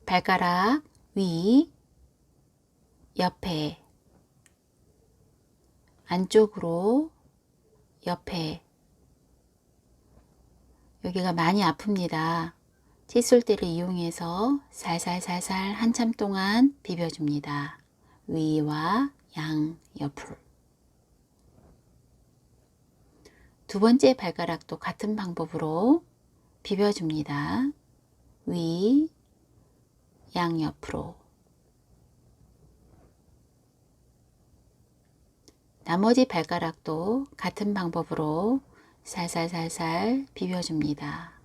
발가락 위, 옆에, 안쪽으로, 옆에. 여기가 많이 아픕니다. 칫솔대를 이용해서 살살살살 한참 동안 비벼줍니다. 위와 양 옆으로. 두 번째 발가락도 같은 방법으로 비벼줍니다. 위, 양 옆으로. 나머지 발가락도 같은 방법으로 살살살살 비벼줍니다.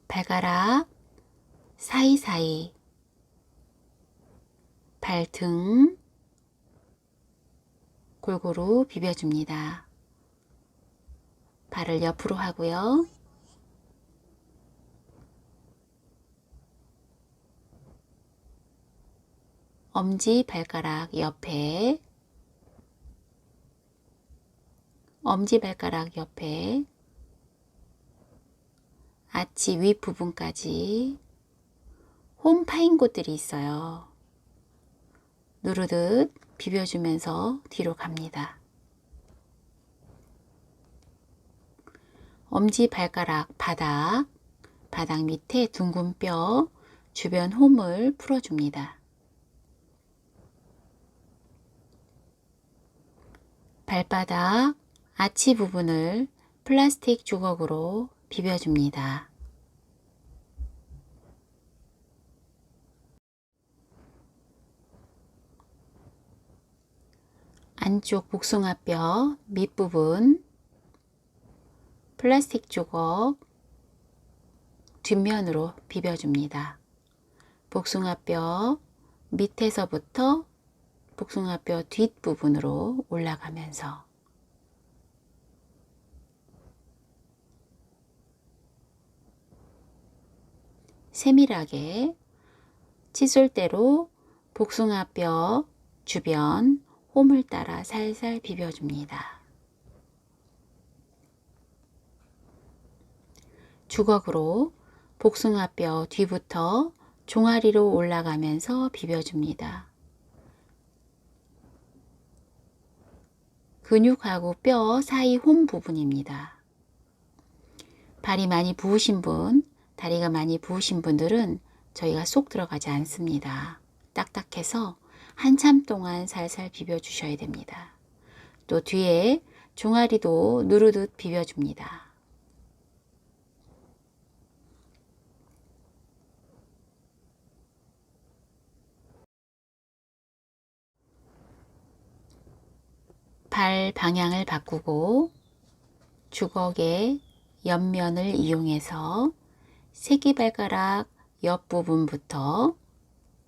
발가락 사이사이, 발등 골고루 비벼줍니다. 발을 옆으로 하고요. 엄지 발가락 옆에, 엄지 발가락 옆에, 아치 윗부분까지 홈 파인 곳들이 있어요. 누르듯 비벼주면서 뒤로 갑니다. 엄지 발가락 바닥, 바닥 밑에 둥근 뼈, 주변 홈을 풀어줍니다. 발바닥, 아치 부분을 플라스틱 주걱으로 비벼줍니다. 안쪽 복숭아뼈 밑부분 플라스틱 주걱 뒷면으로 비벼줍니다. 복숭아뼈 밑에서부터 복숭아뼈 뒷부분으로 올라가면서 세밀하게 칫솔대로 복숭아뼈 주변 홈을 따라 살살 비벼줍니다. 주걱으로 복숭아뼈 뒤부터 종아리로 올라가면서 비벼줍니다. 근육하고 뼈 사이 홈 부분입니다. 발이 많이 부으신 분, 다리가 많이 부으신 분들은 저희가 쏙 들어가지 않습니다. 딱딱해서 한참 동안 살살 비벼주셔야 됩니다. 또 뒤에 종아리도 누르듯 비벼줍니다. 발 방향을 바꾸고 주걱의 옆면을 이용해서 새끼발가락 옆부분부터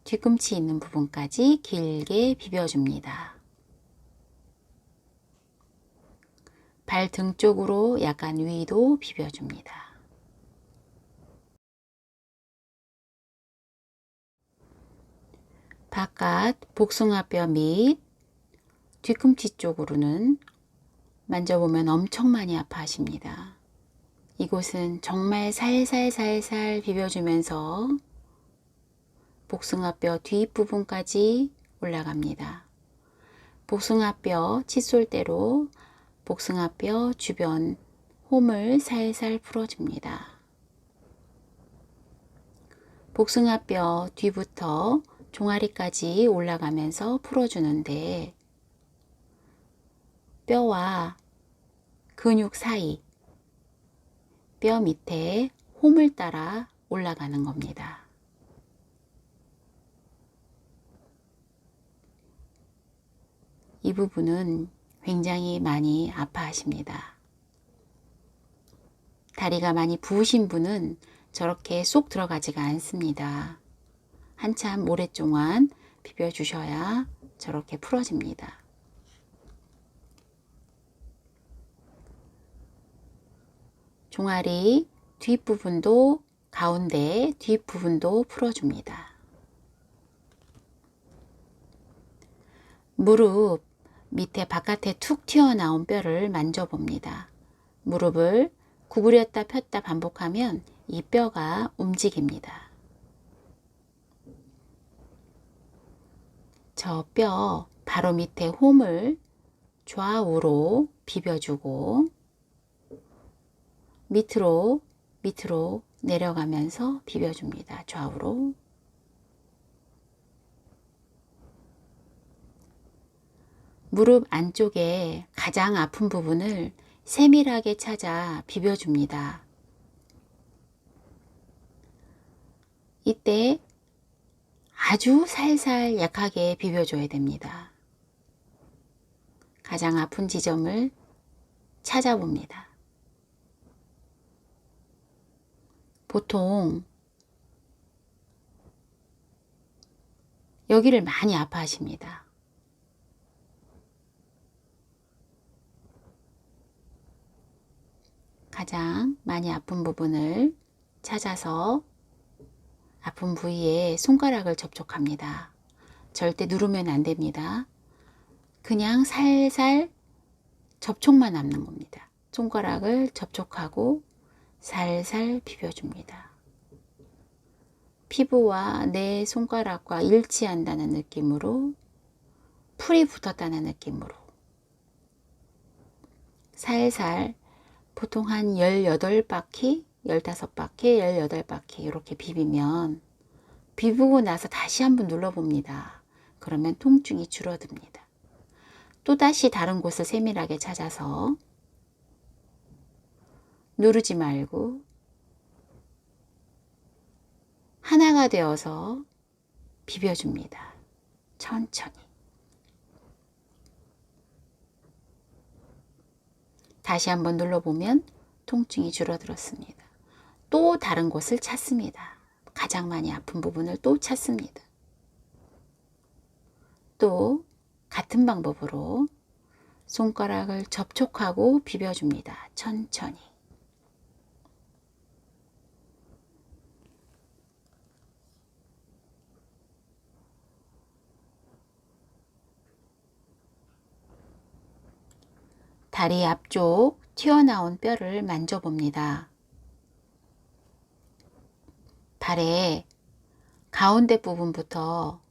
뒤꿈치 있는 부분까지 길게 비벼줍니다. 발 등 쪽으로 약간 위도 비벼줍니다. 바깥 복숭아뼈 및 뒤꿈치 쪽으로는 만져보면 엄청 많이 아파하십니다. 이곳은 정말 살살살살 비벼주면서 복숭아뼈 뒷부분까지 올라갑니다. 복숭아뼈 칫솔대로 복숭아뼈 주변 홈을 살살 풀어줍니다. 복숭아뼈 뒤부터 종아리까지 올라가면서 풀어주는데 뼈와 근육 사이, 뼈 밑에 홈을 따라 올라가는 겁니다. 이 부분은 굉장히 많이 아파하십니다. 다리가 많이 부으신 분은 저렇게 쏙 들어가지가 않습니다. 한참 오랫동안 비벼주셔야 저렇게 풀어집니다. 종아리 뒷부분도 가운데 뒷부분도 풀어줍니다. 무릎 밑에 바깥에 툭 튀어나온 뼈를 만져봅니다. 무릎을 구부렸다 폈다 반복하면 이 뼈가 움직입니다. 저 뼈 바로 밑에 홈을 좌우로 비벼주고 밑으로 내려가면서 비벼줍니다. 좌우로. 무릎 안쪽에 가장 아픈 부분을 세밀하게 찾아 비벼줍니다. 이때 아주 살살 약하게 비벼줘야 됩니다. 가장 아픈 지점을 찾아봅니다. 보통 여기를 많이 아파하십니다. 가장 많이 아픈 부분을 찾아서 아픈 부위에 손가락을 접촉합니다. 절대 누르면 안 됩니다. 그냥 살살 접촉만 남는 겁니다. 손가락을 접촉하고 살살 비벼줍니다. 피부와 내 손가락과 일치한다는 느낌으로, 풀이 붙었다는 느낌으로 살살, 보통 한 18바퀴, 15바퀴, 18바퀴 이렇게 비비면, 비비고 나서 다시 한번 눌러봅니다. 그러면 통증이 줄어듭니다. 또다시 다른 곳을 세밀하게 찾아서 누르지 말고 하나가 되어서 비벼줍니다. 천천히. 다시 한번 눌러보면 통증이 줄어들었습니다. 또 다른 곳을 찾습니다. 가장 많이 아픈 부분을 또 찾습니다. 또 같은 방법으로 손가락을 접촉하고 비벼줍니다. 천천히. 다리 앞쪽 튀어나온 뼈를 만져봅니다. 발의 가운데 부분부터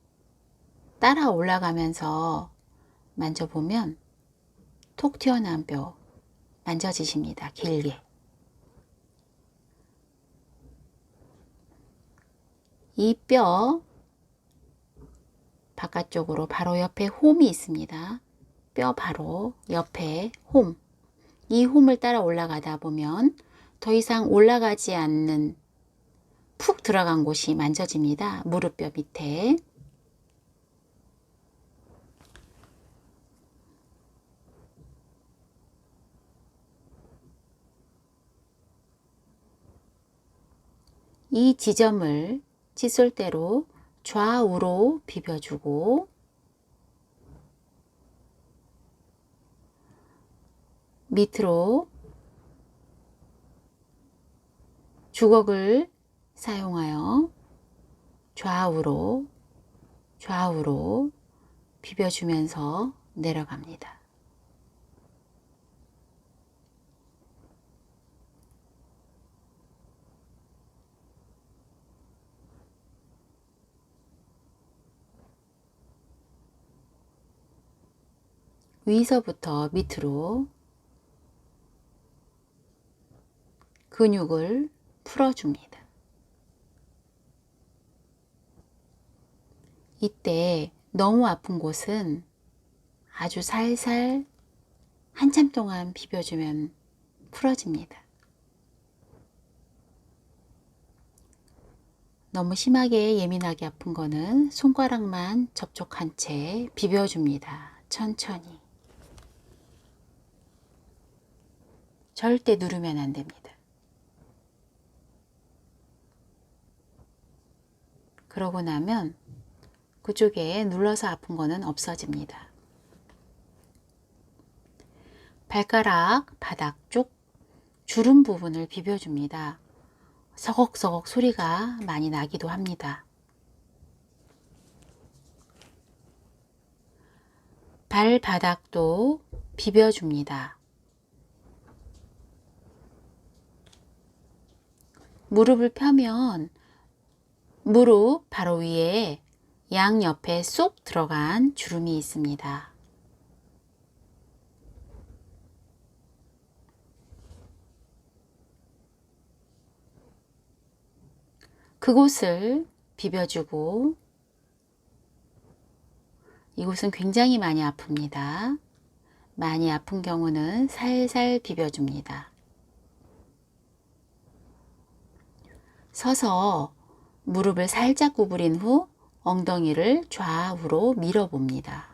따라 올라가면서 만져보면 톡 튀어나온 뼈 만져지십니다. 길게. 이 뼈 바깥쪽으로 바로 옆에 홈이 있습니다. 뼈 바로 옆에 홈. 이 홈을 따라 올라가다 보면 더 이상 올라가지 않는 푹 들어간 곳이 만져집니다. 무릎뼈 밑에. 이 지점을 칫솔대로 좌우로 비벼주고 밑으로 주걱을 사용하여 좌우로 비벼주면서 내려갑니다. 위서부터 밑으로 근육을 풀어줍니다. 이때 너무 아픈 곳은 아주 살살 한참 동안 비벼주면 풀어집니다. 너무 심하게 예민하게 아픈 거는 손가락만 접촉한 채 비벼줍니다. 천천히. 절대 누르면 안 됩니다. 그러고 나면 그쪽에 눌러서 아픈 거는 없어집니다. 발가락 바닥 쪽 주름 부분을 비벼줍니다. 서걱서걱 소리가 많이 나기도 합니다. 발바닥도 비벼줍니다. 무릎을 펴면 무릎 바로 위에 양옆에 쏙 들어간 주름이 있습니다. 그곳을 비벼주고, 이곳은 굉장히 많이 아픕니다. 많이 아픈 경우는 살살 비벼줍니다. 서서 무릎을 살짝 구부린 후 엉덩이를 좌우로 밀어봅니다.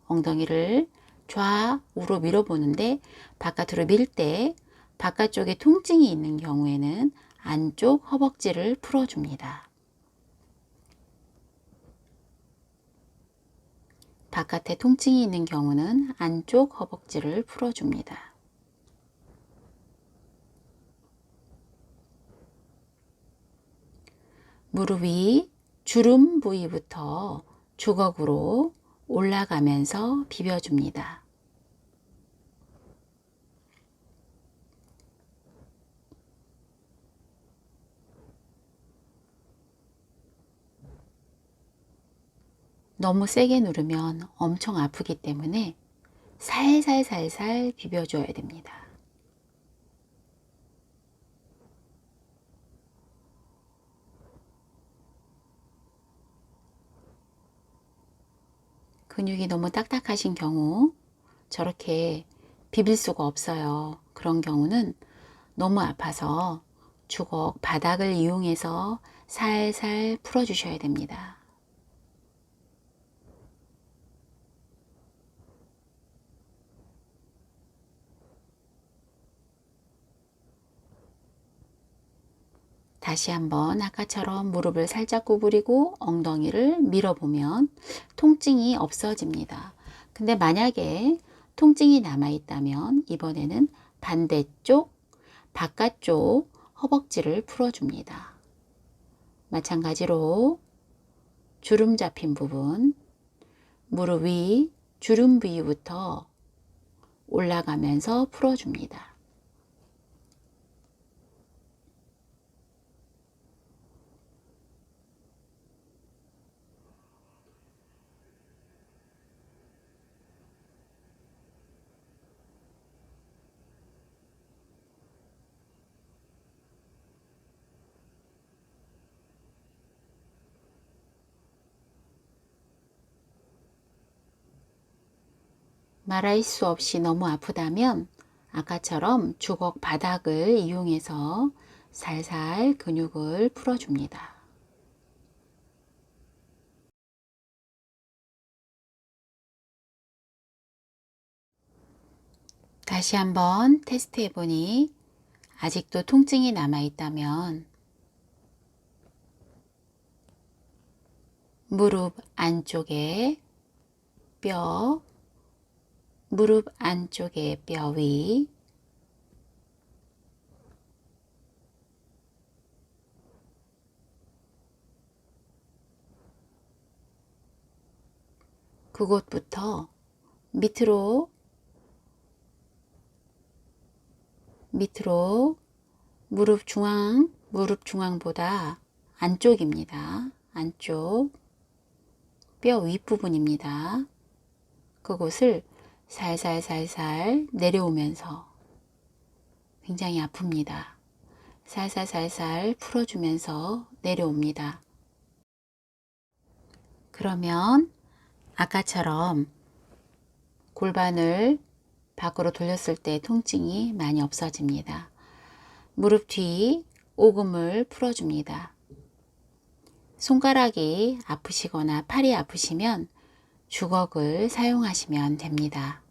엉덩이를 좌우로 밀어보는데 바깥으로 밀 때 바깥쪽에 통증이 있는 경우에는 안쪽 허벅지를 풀어줍니다. 바깥에 통증이 있는 경우는 안쪽 허벅지를 풀어줍니다. 무릎 위 주름 부위부터 주걱으로 올라가면서 비벼줍니다. 너무 세게 누르면 엄청 아프기 때문에 살살살살 비벼줘야 됩니다. 근육이 너무 딱딱하신 경우 저렇게 비빌 수가 없어요. 그런 경우는 너무 아파서 주걱 바닥을 이용해서 살살 풀어주셔야 됩니다. 다시 한번 아까처럼 무릎을 살짝 구부리고 엉덩이를 밀어보면 통증이 없어집니다. 근데 만약에 통증이 남아있다면 이번에는 반대쪽, 바깥쪽 허벅지를 풀어줍니다. 마찬가지로 주름 잡힌 부분, 무릎 위 주름 부위부터 올라가면서 풀어줍니다. 말할 수 없이 너무 아프다면 아까처럼 주걱 바닥을 이용해서 살살 근육을 풀어줍니다. 다시 한번 테스트 해보니 아직도 통증이 남아있다면 무릎 안쪽에 뼈, 무릎 안쪽에 뼈 위, 그곳부터 밑으로 무릎 중앙보다 안쪽입니다. 안쪽 뼈 윗부분입니다. 그곳을 살살살살 내려오면서 굉장히 아픕니다. 살살살살 풀어주면서 내려옵니다. 그러면 아까처럼 골반을 밖으로 돌렸을 때 통증이 많이 없어집니다. 무릎 뒤 오금을 풀어줍니다. 손가락이 아프시거나 팔이 아프시면 주걱을 사용하시면 됩니다.